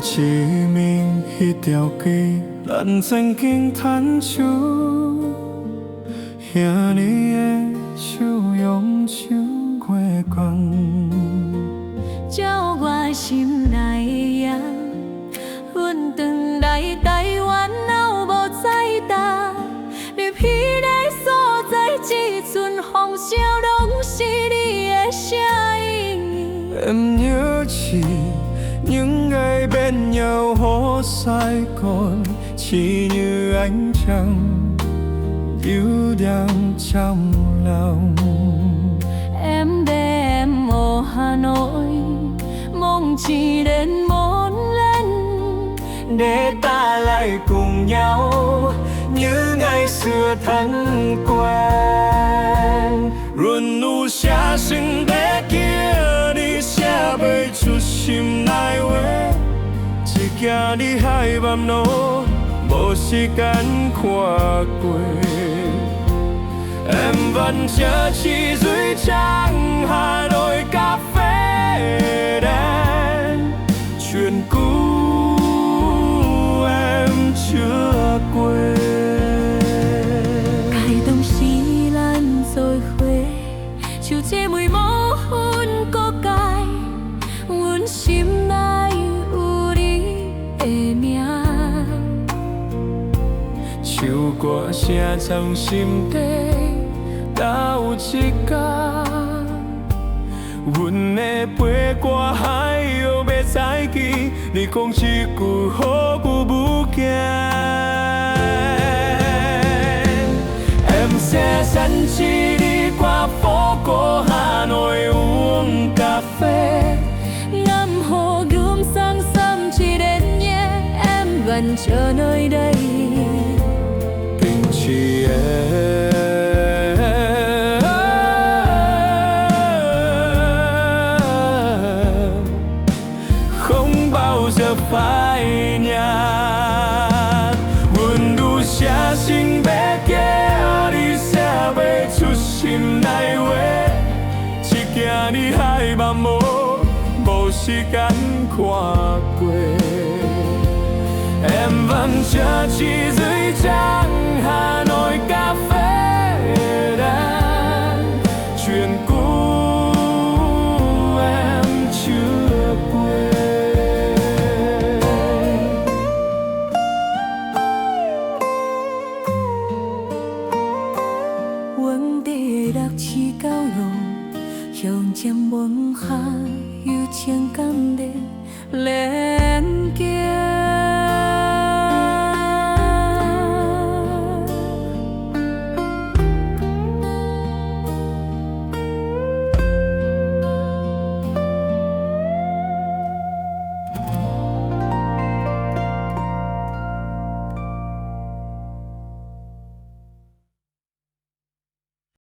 志明迄条街，咱曾经牵手，兄弟的手拥手过关。照我心内的夜，阮转来台湾后无再搭，你彼个所在，这阵风声拢是你的声音。em nhớ chị những ngày bên nhau hó Sài Gòn, chỉ như ánh trăng dịu dàng trong lòng. Em để em ở Hà Nội, mong chỉ đến một lần Để ta lại cùng nhau như ngày xưa thân quen. 润物下心的叫你写不出心内话，一行你海밤路，无时间看过。Em vẫn chờ chị dưới trăng Hà Nội cà phê đen, chuyện cũ em chưa quên. Cài đồng xí lan rồi khuê, chiều che mùi máu hôn có cài, muốn chim nay u đi êm nhàng. Chiều qua xe trong sim tê đã有一天，阮的陪我还有要再见，你讲一句好久不见。Em sẽ dẫn chị đi qua phố cổ Hà Nội uống cà phê, Ngắm hồ gươm sáng sớm chỉ đến nhé, em vẫn chờ nơi đây. Tình chị em không bao giờ phai nhạt. Buồn đủ xa xinh bé kia đi xa về chút sim này quê, chỉ kia đi hai ba mô bầu xì cắn qua quê. Em vẫn chờ chị dưới trăng Hà Nội cà phê đen, chuyện cũ em chưa quên. Vấn đề đặc chỉ cao lòng, dòng chăm buông hạ yêu chiang cam đêm lên kia.